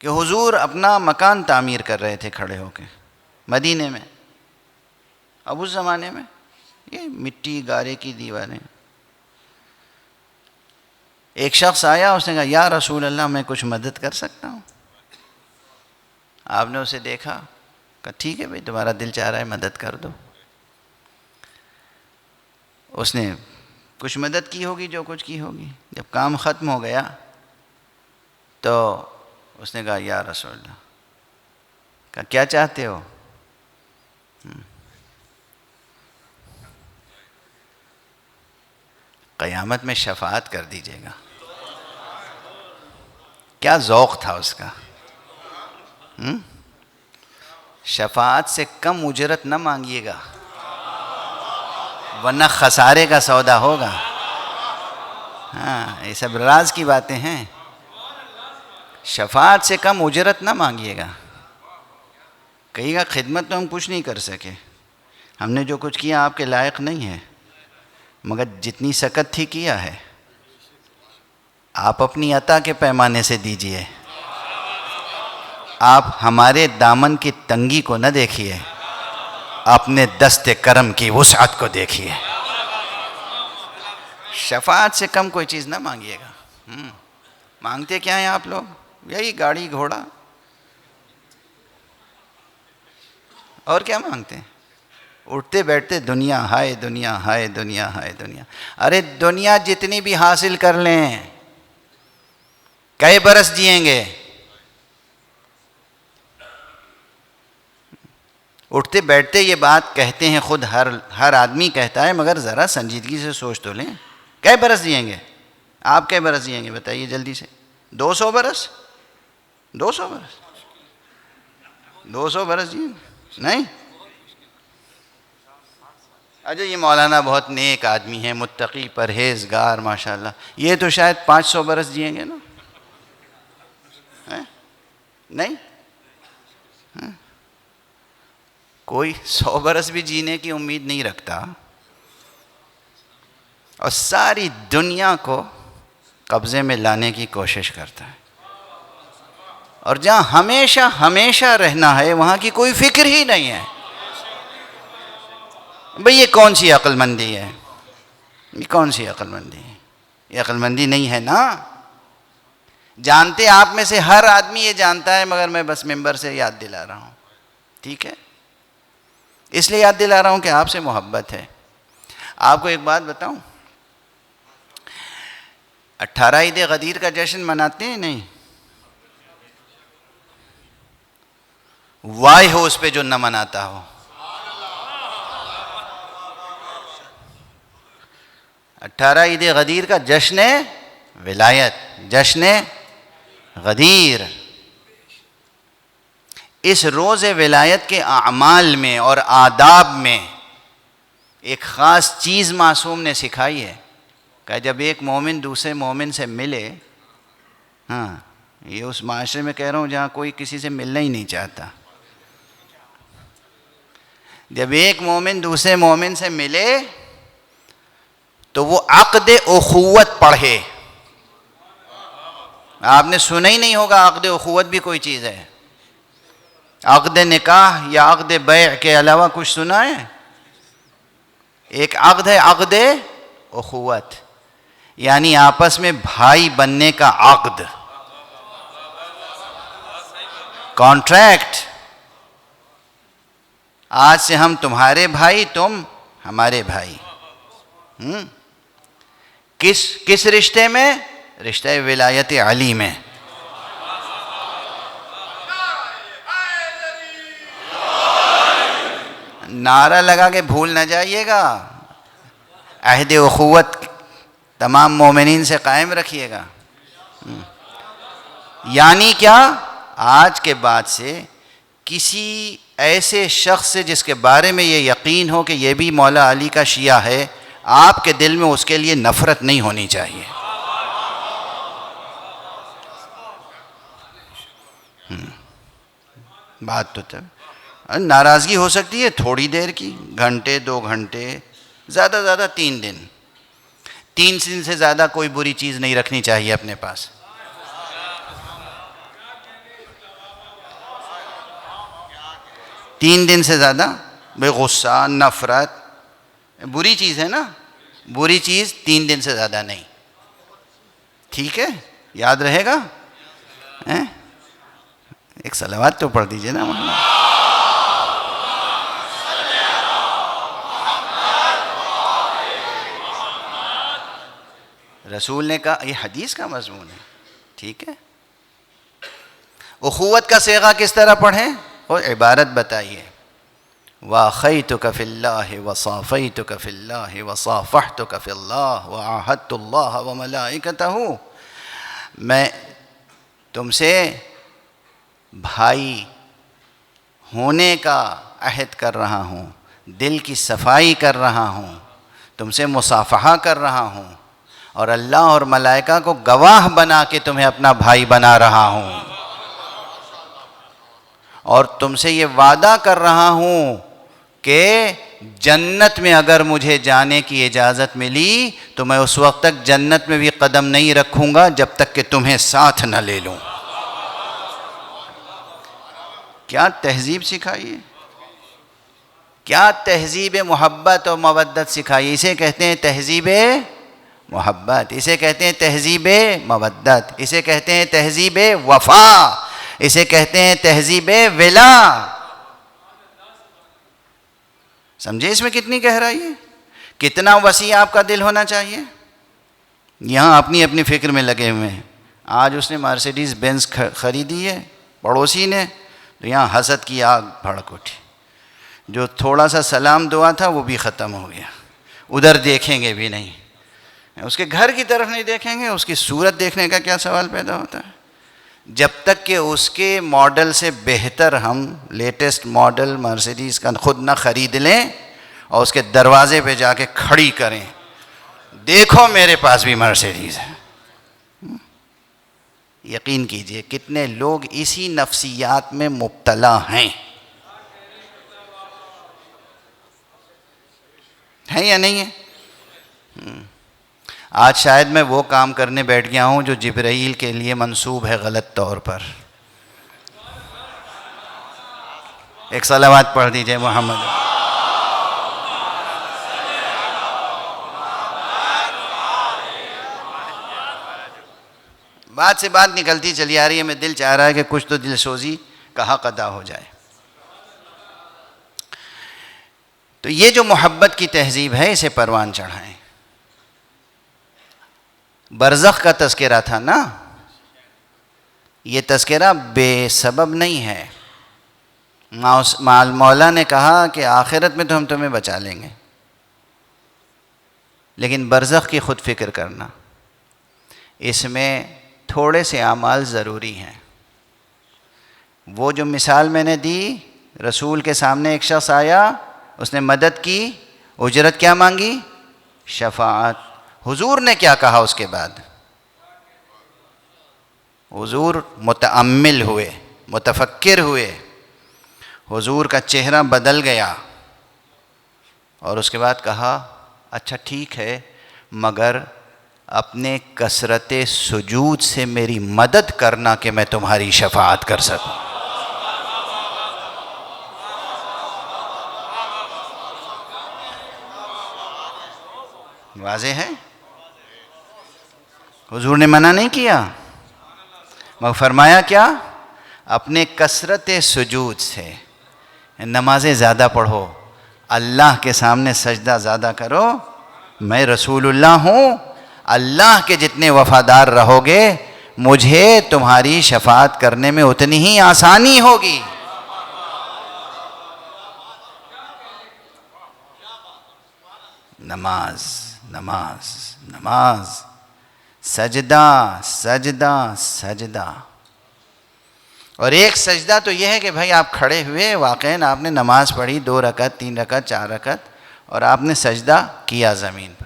कि हुजूर अपना मकान तामीर कर रहे थे खड़े होके मदीने में। अब उस ज़माने में ये मिट्टी गारे की दीवारें। एक शख्स आया, उसने कहा या रसूल अल्लाह मैं कुछ मदद कर सकता हूँ। आपने उसे देखा, कहा ठीक है भाई तुम्हारा दिल चाह रहा है मदद कर दो। उसने कुछ मदद की होगी, जो कुछ की होगी। जब काम ख़त्म हो गया तो उसने कहा या रसूल अल्लाह, कहा क्या चाहते हो? क़यामत में शफ़ाअत कर दीजिएगा। क्या ज़ौक़ था उसका। शफ़ाअत से कम उजरत न मांगिएगा वरना खसारे का सौदा होगा। हाँ, ये सब राज की बातें हैं। शफ़ाअत से कम उजरत न मांगिएगा। कहिएगा खिदमत तो हम कुछ नहीं कर सके, हमने जो कुछ किया आपके लायक नहीं है, मगर जितनी सकत थी किया है। आप अपनी अता के पैमाने से दीजिए, आप हमारे दामन की तंगी को न देखिए, अपने दस्ते करम की वुसअत को देखिए। शफ़ाअत से कम कोई चीज़ ना मांगिएगा। मांगते क्या हैं आप लोग? यही गाड़ी घोड़ा, और क्या मांगते हैं? उठते बैठते दुनिया हाय दुनिया हाय दुनिया हाय दुनिया। अरे दुनिया जितनी भी हासिल कर लें, कई बरस जिएंगे? उठते बैठते ये बात कहते हैं, खुद हर आदमी कहता है, मगर ज़रा संजीदगी से सोच तो लें, कई बरस जिएंगे? आप कई बरस जिएंगे बताइए जल्दी से? 200 बरस? 200 बरस? 200 बरस जिएंगे? नहीं। अच्छा ये मौलाना बहुत नेक आदमी है, मुत्तकी परहेज़गार माशाल्लाह, ये तो शायद 500 बरस जिएंगे ना? है? नहीं है? कोई 100 बरस भी जीने की उम्मीद नहीं रखता और सारी दुनिया को कब्ज़े में लाने की कोशिश करता है। और जहाँ हमेशा हमेशा रहना है वहाँ की कोई फिक्र ही नहीं है। भाई ये कौन सी अक्लमंदी है? ये कौन सी अक्लमंदी है? ये अक्लमंदी नहीं है ना। जानते आप में से हर आदमी ये जानता है, मगर मैं बस मेंबर से याद दिला रहा हूँ, ठीक है? इसलिए याद दिला रहा हूँ कि आपसे मोहब्बत है। आपको एक बात बताऊँ, 18 ईद गदीर का जश्न मनाते हैं नहीं? वाह हो उस पे जो न मनाता हो। 18 ईद गदीर का जश्न विलायत, जश्न गदीर। इस रोज़ विलायत के आमाल में और आदाब में एक ख़ास चीज़ मासूम ने सिखाई है कि जब एक मोमिन दूसरे मोमिन से मिले, हाँ ये उस माशरे में कह रहा हूँ जहाँ कोई किसी से मिलना ही नहीं चाहता, जब एक मोमिन दूसरे मोमिन से मिले तो वो अक़्द उख़ुवत पढ़े। आपने सुना ही नहीं होगा अक़्द उख़ुवत भी कोई चीज़ है। अक़्द निकाह या अक़्द बैअ के अलावा कुछ सुना है? एक अक़्द है अक़्द उख़ुवत, यानी आपस में भाई बनने का अक़्द, कॉन्ट्रैक्ट। आज से हम तुम्हारे भाई, तुम हमारे भाई। किस रिश्ते में? रिश्ते विलायत अली में। नारा लगा के भूल न जाइएगा, अहद उख़ुवत तमाम मोमिनीन से कायम रखिएगा। यानी क्या? आज के बाद से किसी ऐसे शख्स से जिसके बारे में ये यकीन हो कि ये भी मौला अली का शिया है, आपके दिल में उसके लिए नफ़रत नहीं होनी चाहिए। बात तो तब नाराज़गी हो सकती है थोड़ी देर की, घंटे 2 घंटे, ज़्यादा ज़्यादा 3 दिन। 3 दिन से ज़्यादा कोई बुरी चीज़ नहीं रखनी चाहिए अपने पास। 3 दिन से ज़्यादा भाई गुस्सा नफ़रत बुरी चीज़ है ना, बुरी चीज़ 3 दिन से ज़्यादा नहीं। ठीक है, याद रहेगा? हैं? एक सलावत तो पढ़ दीजिए ना। रसूल ने कहा, ये हदीस का मजमून है। ठीक है, उखुवत का सेगा किस तरह पढ़ें और इबारत बताइए। वाख़ैतुक फ़िल्लाहि वसाफ़ैतुक फ़िल्लाहि वसाफ़हतुक फ़िल्लाहि वआहदतुल्लाह व मलाइकतहू, मैं तुमसे भाई होने का अहद कर रहा हूँ, दिल की सफाई कर रहा हूँ, तुमसे मुसाफ़हा कर रहा हूँ और अल्लाह और मलाइका को गवाह बना के तुम्हें अपना भाई बना रहा हूँ और तुमसे ये वादा कर रहा हूँ कि जन्नत में अगर मुझे जाने की इजाज़त मिली तो मैं उस वक्त तक जन्नत में भी कदम नहीं रखूँगा जब तक कि तुम्हें साथ न ले लूँ। क्या तहजीब सिखाई है, क्या तहजीब मोहब्बत और मवद्दत सिखाई। इसे कहते हैं तहजीब मोहब्बत, इसे कहते हैं तहजीब मवद्दत, इसे कहते हैं तहजीब वफा, इसे कहते हैं तहजीब विला। समझे इसमें कितनी गहराई है, कितना वसी आपका दिल होना चाहिए। यहाँ अपनी अपनी फिक्र में लगे हुए हैं। आज उसने मर्सिडीज़ बेंज खरीदी है पड़ोसी ने, तो यहाँ हसद की आग भड़क उठी। जो थोड़ा सा सलाम दुआ था वो भी ख़त्म हो गया, उधर देखेंगे भी नहीं, उसके घर की तरफ नहीं देखेंगे, उसकी सूरत देखने का क्या सवाल पैदा होता है। जब तक कि उसके मॉडल से बेहतर हम लेटेस्ट मॉडल मर्सिडीज़ का खुद ना ख़रीद लें और उसके दरवाज़े पे जाके खड़ी करें, देखो मेरे पास भी मर्सिडीज़ है। यकीन कीजिए कितने लोग इसी नफ्सियात में मुब्तला हैं या नहीं है। आज शायद मैं वो काम करने बैठ गया हूँ जो जिब्राईल के लिए मंसूब है गलत तौर पर। एक सलावत पढ़ दीजिए मोहम्मद। बात से बात निकलती चली आ रही है, मैं दिल चाह रहा है कि कुछ तो दिलसोजी का हक अदा हो जाए। तो ये जो मोहब्बत की तहजीब है इसे परवान चढ़ाएं। बरज़ख का तज़किरा था ना, ये तज़किरा बेसबब नहीं है। मौला ने कहा कि आखिरत में तो हम तुम्हें बचा लेंगे, लेकिन बरज़ख की ख़ुद फ़िक्र करना, इसमें थोड़े से आमाल ज़रूरी हैं। वो जो मिसाल मैंने दी, रसूल के सामने एक शख्स आया, उसने मदद की, उजरत क्या मांगी? शफाअत। हुजूर ने क्या कहा उसके बाद? हुजूर मुतअम्मिल हुए, मुतफक्किर हुए, हुजूर का चेहरा बदल गया और उसके बाद कहा अच्छा ठीक है, मगर अपने कसरते सुजूद से मेरी मदद करना कि मैं तुम्हारी शफाअत कर सकूं। वाज़ेह है, हुजूर ने मना नहीं किया, मगर फरमाया क्या? अपने कसरते सुजूद से नमाज़ें ज़्यादा पढ़ो, अल्लाह के सामने सजदा ज़्यादा करो। मैं रसूलुल्लाह हूँ, अल्लाह के जितने वफ़ादार रहोगे मुझे तुम्हारी शफाअत करने में उतनी ही आसानी होगी। नमाज नमाज नमाज, सजदा सजदा सजदा। और एक सजदा तो यह है कि भाई आप खड़े हुए, वाक़ईन आपने नमाज़ पढ़ी 2 रकत 3 रकत 4 रकत और आपने सजदा किया ज़मीन पर।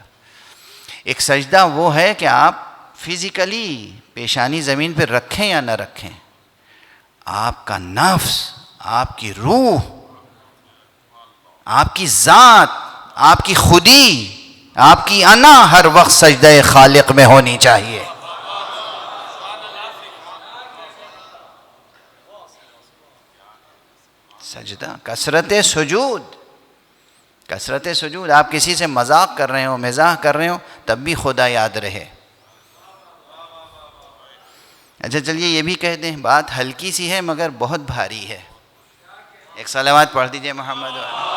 एक सजदा वो है कि आप फिज़िकली पेशानी ज़मीन पर रखें या न रखें, आपका नफ्स, आपकी रूह, आपकी ज़ात, आपकी खुदी, आपकी अना हर वक्त सजदे खालिक में होनी चाहिए। सजदा, कसरत सुजूद, कसरत सुजूद। आप किसी से मजाक कर रहे हो, मिजाह कर रहे हो, तब भी खुदा याद रहे। अच्छा चलिए ये भी कह दें, बात हल्की सी है मगर बहुत भारी है। एक सलावत पढ़ दीजिए मोहम्मद।